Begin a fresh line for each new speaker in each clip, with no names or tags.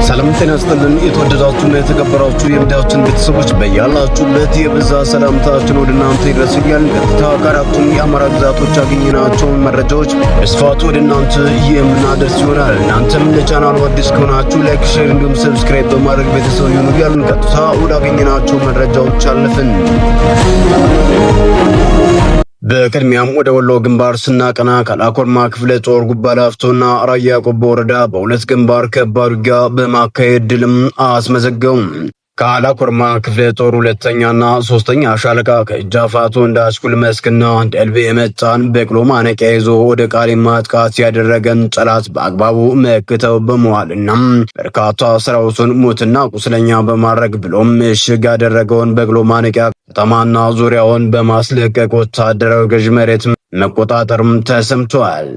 ሰላም ጤና ይስጥልን። የተወደዳችሁና የተከበራችሁ የሚዲያችን ቤተሰቦች በያላችሁበት የበዛ ሰላምታችን ወደ እናንተ ይድረስ እያልን ቀጥታ ከአራቱም የአማራ ግዛቶች ያገኘናቸውን መረጃዎች በስፋት ወደ እናንተ የምናደርስ ይሆናል። እናንተም ለቻናሉ አዲስ ከሆናችሁ ላይክ፣ ሼር እንዲሁም ሰብስክራይብ በማድረግ ቤተሰብ ይሁኑ እያልን ቀጥታ ወዳገኘናቸው መረጃዎች አለፍን። በቅድሚያም ወደ ወሎ ግንባር ስናቀና ካላኮርማ ክፍለ ጦር ጉባ ላፍቶና ራያ ቆቦ ወረዳ በሁለት ግንባር ከባድ ውጊያ በማካሄድ ድልም አስመዘገቡ። ካላኮርማ ክፍለ ጦር ሁለተኛና ሶስተኛ ሻለቃ ከጃፋቱ እንዳስኩል መስክና ደልቤ የመጣን በቅሎ ማነቂያ ይዞ ወደ ቃሊም ማጥቃት ያደረገን ጠላት በአግባቡ መክተው በመዋልና በርካታ ሰራዊቱን ሞትና ቁስለኛ በማድረግ ብሎም ምሽግ ያደረገውን በቅሎ ማነቂያ ከተማና ዙሪያውን በማስለቀቅ ወታደራዊ ገዥ መሬት መቆጣጠርም ተሰምቷል።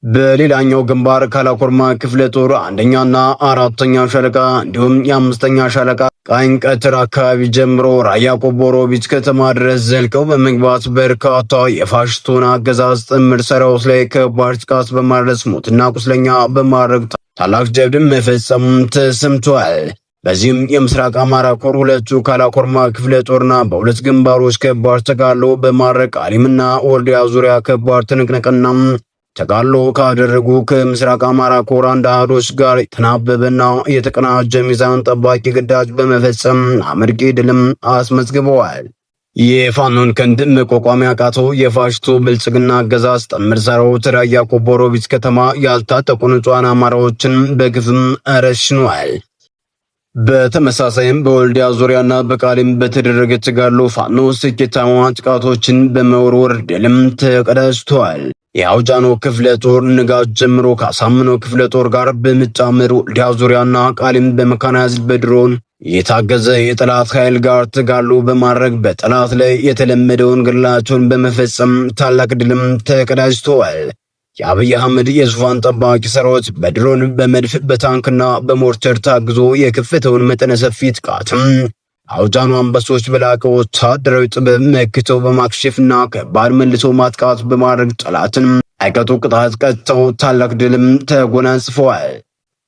በሌላኛው ግንባር ካላኮርማ ክፍለ ጦር አንደኛና አራተኛ ሻለቃ እንዲሁም የአምስተኛ ሻለቃ ቃኝ ቀትር አካባቢ ጀምሮ ራያ ቆቦ ሮቢት ከተማ ድረስ ዘልቀው በመግባት በርካታ የፋሽስቱን አገዛዝ ጥምር ሰራዊት ላይ ከባድ ጥቃት በማድረስ ሞትና ቁስለኛ በማድረግ ታላቅ ጀብድም መፈጸም ተሰምቷል። በዚህም የምስራቅ አማራ ኮር ሁለቱ ካላኮርማ ክፍለ ጦርና በሁለት ግንባሮች ከባድ ተጋድሎ በማድረግ ቃሊምና ወልዲያ ዙሪያ ከባድ ትንቅንቅና ተጋድሎ ካደረጉ ከምስራቅ አማራ ኮር አንድ አሃዶች ጋር የተናበበና የተቀናጀ ሚዛን ጠባቂ ግዳጅ በመፈጸም አመርቂ ድልም አስመዝግበዋል። የፋኖን ክንድ መቋቋም ያቃተው የፋሽስቱ ብልጽግና አገዛዝ ጥምር ሰራዊት ራያ ቆቦ ሮቢት ከተማ ያልታጠቁ ንጹሃን አማራዎችን በግፍም ረሽኗል። በተመሳሳይም በወልዲያ ዙሪያና በቃሊም በተደረገ ተጋድሎ ፋኖ ስኬታማ ጥቃቶችን በመወርወር ድልም ተቀዳጅቷል። የአውጃኖ ክፍለ ጦር ንጋት ጀምሮ ካሳምነው ክፍለ ጦር ጋር በመጣመር ወልዲያ ዙሪያና ቃሊም በመካናይዝድ በድሮን የታገዘ የጠላት ኃይል ጋር ተጋድሎ በማድረግ በጠላት ላይ የተለመደውን ግላቸውን በመፈጸም ታላቅ ድልም ተቀዳጅቷል። የአብይ አህመድ የዙፋን ጠባቂ ሰራዊት በድሮን በመድፍ በታንክና በሞርተር ታግዞ የከፈተውን መጠነ ሰፊ ጥቃትም አውጃኑ አንበሶች በላቀ ወታደራዊ ጥበብ መክተው በማክሸፍና ከባድ መልሶ ማጥቃት በማድረግ ጠላትን አይቀጡ ቅጣት ቀጥተው ታላቅ ድልም ተጎናጽፈዋል።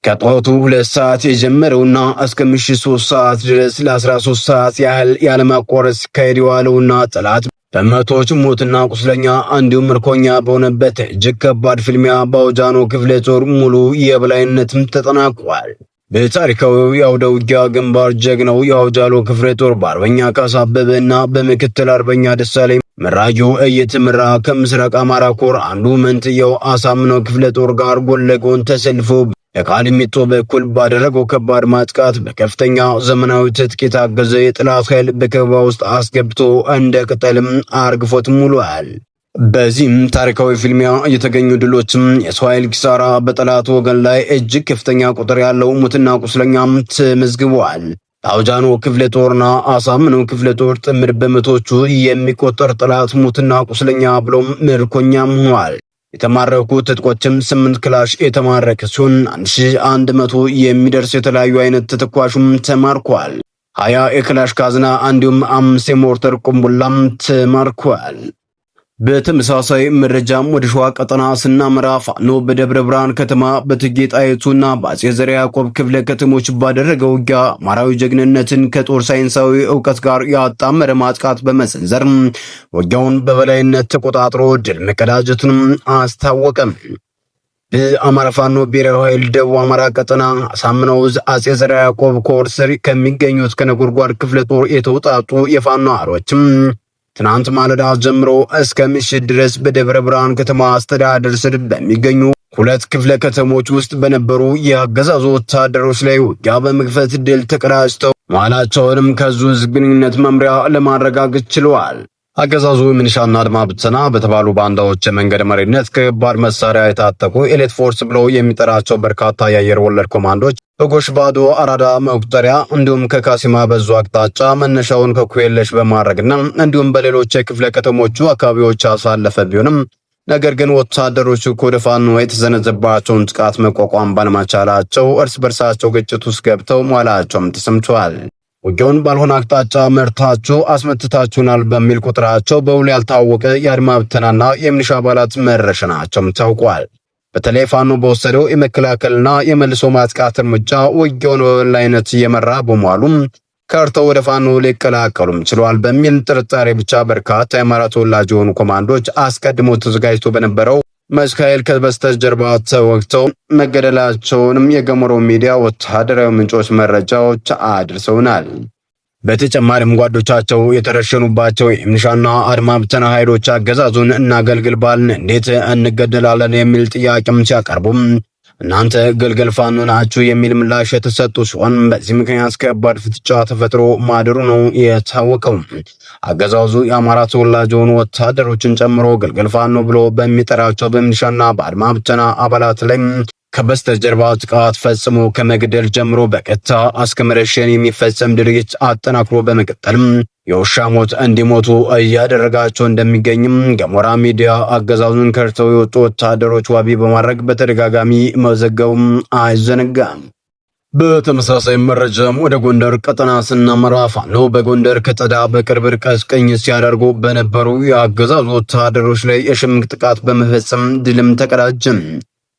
ከጠዋቱ 2 ሰዓት የጀመረውና እስከ ምሽት 3 ሰዓት ድረስ ለ13 ሰዓት ያህል ያለማቋረጥ ሲካሄድ የዋለውና ጠላት በመቶዎች ሞትና ቁስለኛ እንዲሁም ምርኮኛ በሆነበት እጅግ ከባድ ፍልሚያ በአውጃኖ ክፍለ ጦር ሙሉ የበላይነትም ተጠናቋል። በታሪካዊው የአውደ ውጊያ ግንባር ጀግናው የአውጃኖ ክፍለ ጦር በአርበኛ ካሳ አበበና በምክትል አርበኛ ደሳለኝ መራጆ እየተመራ ከምስራቅ አማራ ኮር አንዱ መንትያው አሳምነው ክፍለ ጦር ጋር ጎን ለጎን ተሰልፎ በቃሊሚቶ በኩል ባደረገው ከባድ ማጥቃት በከፍተኛ ዘመናዊ ትጥቅ የታገዘ የጠላት ኃይል በከበባ ውስጥ አስገብቶ እንደ ቅጠልም አርግፎት ሙሏል። በዚህም ታሪካዊ ፊልሚያ የተገኙ ድሎችም የሰው ኃይል ኪሳራ በጠላት ወገን ላይ እጅግ ከፍተኛ ቁጥር ያለው ሙትና ቁስለኛም ተመዝግቧል። አውጃኖ ክፍለ ጦርና አሳምነው ክፍለ ጦር ጥምር በመቶቹ የሚቆጠር ጠላት ሙትና ቁስለኛ ብሎም ምርኮኛም ሆኗል። የተማረኩ ትጥቆችም 8 ክላሽ የተማረከ ሲሆን 1100 የሚደርስ የተለያዩ አይነት ተተኳሹም ተማርኳል። 20 የክላሽ ካዝና እንዲሁም 5 የሞርተር ቁምቡላም ተማርኳል። በተመሳሳይ መረጃም ወደ ሸዋ ቀጠና ስናመራ ፋኖ በደብረ ብርሃን ከተማ በእቴጌ ጣይቱና በአጼ ዘርዓ ያዕቆብ ክፍለ ከተሞች ባደረገው ውጊያ አማራዊ ጀግንነትን ከጦር ሳይንሳዊ ዕውቀት ጋር ያጣመረ ማጥቃት በመሰንዘር ውጊያውን በበላይነት ተቆጣጥሮ ድል መቀዳጀቱንም አስታወቀም። በአማራ ፋኖ ብሔራዊ ኃይል ደቡብ አማራ ቀጠና አሳምነው አጼ ዘርዓ ያዕቆብ ኮር ስር ከሚገኙት ከነጎድጓድ ክፍለ ጦር የተውጣጡ የፋኖ አሮችም ትናንት ማለዳ ጀምሮ እስከ ምሽት ድረስ በደብረ ብርሃን ከተማ አስተዳደር ስር በሚገኙ 2 ክፍለ ከተሞች ውስጥ በነበሩ የአገዛዙ ወታደሮች ላይ ውጊያ በመክፈት ድል ተቀዳጅተው መዋላቸውንም ከዙ ሕዝብ ግንኙነት መምሪያ ለማረጋገጥ ችለዋል። አገዛዙ ሚኒሻና አድማ ብተና በተባሉ ባንዳዎች መንገድ መሪነት ከባድ መሳሪያ የታጠቁ ኤሊት ፎርስ ብሎ የሚጠራቸው በርካታ የአየር ወለድ ኮማንዶች በጎሽ ባዶ አራዳ መቁጠሪያ እንዲሁም ከካሲማ በዙ አቅጣጫ መነሻውን ከኩየለሽ በማድረግና እንዲሁም በሌሎች የክፍለ ከተሞቹ አካባቢዎች አሳለፈ ቢሆንም ነገር ግን ወታደሮቹ ወደ ፋኖ የተዘነዘባቸውን ጥቃት መቋቋም ባለመቻላቸው እርስ በርሳቸው ግጭት ውስጥ ገብተው መዋላቸውም ተሰምቷል። ውጊያውን ባልሆነ አቅጣጫ መርታችሁ አስመትታችሁናል በሚል ቁጥራቸው በውል ያልታወቀ የአድማ ብተናና የሚሊሻ አባላት መረሸናቸውም ታውቋል። በተለይ ፋኖ በወሰደው የመከላከልና የመልሶ ማጥቃት እርምጃ ውጊያውን በበላይነት እየመራ በመዋሉም ከርተው ወደ ፋኖ ሊቀላቀሉም ችለዋል በሚል ጥርጣሬ ብቻ በርካታ የአማራ ተወላጅ የሆኑ ኮማንዶች አስቀድሞ ተዘጋጅቶ በነበረው መስካኤል ከበስተጀርባ ተወግተው መገደላቸውንም የገሞሮ ሚዲያ ወታደራዊ ምንጮች መረጃዎች አድርሰውናል። በተጨማሪም ጓዶቻቸው የተረሸኑባቸው የሚሊሻና አድማ ብተና ኃይሎች አገዛዙን እናገልግል ባልን እንዴት እንገደላለን የሚል ጥያቄም ሲያቀርቡም እናንተ ገልገል ፋኖ ናችሁ የሚል ምላሽ የተሰጡ ሲሆን በዚህ ምክንያት ከባድ ፍጥጫ ተፈጥሮ ማደሩ ነው የታወቀው። አገዛዙ የአማራ ተወላጅ የሆኑ ወታደሮችን ጨምሮ ገልገል ፋኖ ብሎ በሚጠራቸው በሚሊሻና በአድማ ብተና አባላት ላይ ከበስተጀርባ ጥቃት ፈጽሞ ከመግደል ጀምሮ በቀጥታ እስከ መረሸን የሚፈጸም ድርጊት አጠናክሮ በመቀጠል የውሻ ሞት እንዲሞቱ እያደረጋቸው እንደሚገኝም ገሞራ ሚዲያ አገዛዙን ከርተው የወጡ ወታደሮች ዋቢ በማድረግ በተደጋጋሚ መዘገቡም አይዘነጋም። በተመሳሳይ መረጃም ወደ ጎንደር ቀጠና ስናመራ ፋኖ በጎንደር ከጠዳ በቅርብ ርቀት ቅኝት ሲያደርጉ በነበሩ የአገዛዙ ወታደሮች ላይ የሽምቅ ጥቃት በመፈጸም ድልም ተቀዳጀም።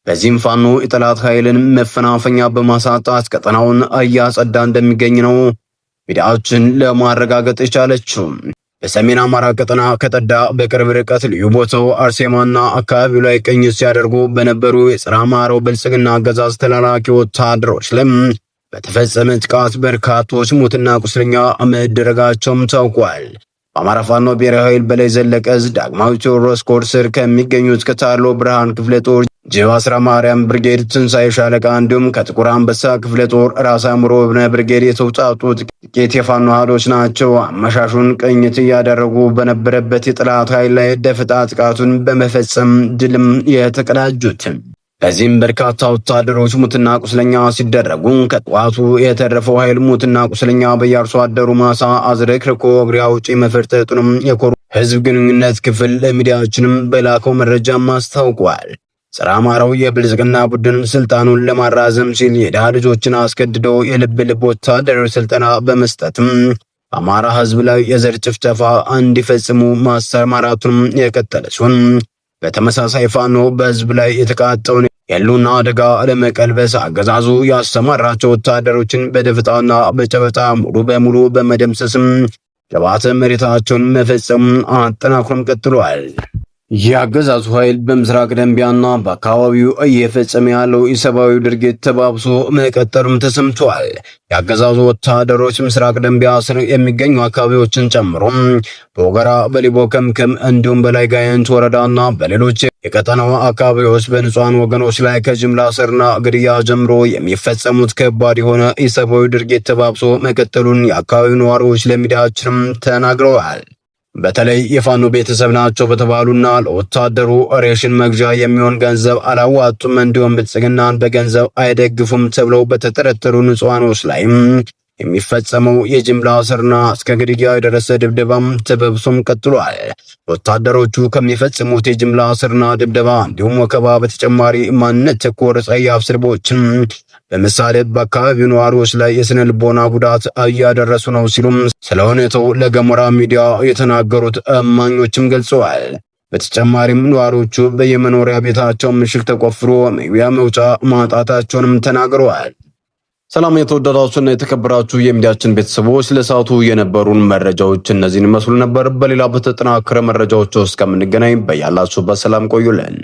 በዚህም ፋኖ የጠላት ኃይልን መፈናፈኛ በማሳጣት ቀጠናውን እያጸዳ እንደሚገኝ ነው ሚዲያችን ለማረጋገጥ የቻለችው። በሰሜን አማራ ቀጠና ከጠዳ በቅርብ ርቀት ልዩ ቦታው አርሴማና አካባቢው ላይ ቅኝት ሲያደርጉ በነበሩ የጸረ አማራው ብልጽግና አገዛዝ ተላላኪ ወታደሮች ላይ በተፈጸመ ጥቃት በርካቶች ሙትና ቁስለኛ መደረጋቸውም ታውቋል። በአማራ ፋኖ ብሔራዊ ኃይል በላይ ዘለቀ ዕዝ ዳግማዊ ቴዎድሮስ ኮር ስር ከሚገኙት ከታሎ ብርሃን ክፍለ ጦር ጅብ አስራ ማርያም ብርጌድ ትንሳኤ ሻለቃ እንዲሁም ከጥቁር አንበሳ ክፍለ ጦር ራስ አምሮ እብነ ብርጌድ የተውጣጡ ጥቂት የፋኖ ኃይሎች ናቸው። አመሻሹን ቅኝት እያደረጉ በነበረበት የጠላት ኃይል ላይ ደፈጣ ጥቃቱን በመፈጸም ድልም የተቀዳጁት። በዚህም በርካታ ወታደሮች ሙትና ቁስለኛ ሲደረጉ ከጠዋቱ የተረፈው ኃይል ሙትና ቁስለኛ በየአርሶ አደሩ ማሳ አዝረክርኮ እግሬ አውጪ መፈርጠጡንም የኮሩ ህዝብ ግንኙነት ክፍል ለሚዲያዎችንም በላከው መረጃም አስታውቋል። ጸረ አማራው የብልጽግና ቡድን ስልጣኑን ለማራዘም ሲል የድሃ ልጆችን አስገድዶ የልብ ልብ ወታደራዊ ስልጠና በመስጠትም በአማራ ህዝብ ላይ የዘር ጭፍጨፋ እንዲፈጽሙ ማሰማራቱን የቀጠለ ሲሆን በተመሳሳይ ፋኖ በህዝብ ላይ የተቃጣውን የህልውና አደጋ ለመቀልበስ አገዛዙ ያሰማራቸው ወታደሮችን በደፈጣና በጨበጣ ሙሉ በሙሉ በመደምሰስም ግብዓተ መሬታቸውን መፈጸም አጠናክሮም ቀጥሏል። የአገዛዙ ኃይል በምስራቅ ደንቢያና በአካባቢው እየፈጸመ ያለው ኢሰብአዊ ድርጊት ተባብሶ መቀጠሉም ተሰምቷል። የአገዛዙ ወታደሮች ምስራቅ ደንቢያ ስር የሚገኙ አካባቢዎችን ጨምሮ በወገራ፣ በሊቦ ከምከም እንዲሁም በላይ ጋይንት ወረዳና በሌሎች የቀጠናው አካባቢዎች በንጹሃን ወገኖች ላይ ከጅምላ እስርና ግድያ ጀምሮ የሚፈጸሙት ከባድ የሆነ ኢሰብአዊ ድርጊት ተባብሶ መቀጠሉን የአካባቢው ነዋሪዎች ለሚዲያችንም ተናግረዋል። በተለይ የፋኖ ቤተሰብ ናቸው በተባሉና ለወታደሩ ሬሽን መግዣ የሚሆን ገንዘብ አላዋጡም እንዲሁም ብልጽግናን በገንዘብ አይደግፉም ተብለው በተጠረጠሩ ንጹሃኖች ላይ የሚፈጸመው የጅምላ እስርና እስከ ግድያ የደረሰ ድብደባም ተባብሶም ቀጥሏል። ወታደሮቹ ከሚፈጽሙት የጅምላ እስርና ድብደባ እንዲሁም ወከባ በተጨማሪ ማንነት ተኮር ጸያፍ ስድቦችን በምሳሌ በአካባቢው ነዋሪዎች ላይ የስነ ልቦና ጉዳት እያደረሱ ነው ሲሉም ስለ ሁኔታው ለገሞራ ሚዲያ የተናገሩት እማኞችም ገልጸዋል። በተጨማሪም ነዋሪዎቹ በየመኖሪያ ቤታቸው ምሽግ ተቆፍሮ መግቢያ መውጫ ማጣታቸውንም ተናግረዋል። ሰላም የተወደዳችሁና የተከበራችሁ የሚዲያችን ቤተሰቦች ለሰዓቱ የነበሩን መረጃዎች እነዚህን መስሉ ነበር። በሌላ በተጠናከረ መረጃዎች እስከምንገናኝ በያላችሁበት ሰላም ቆዩልን።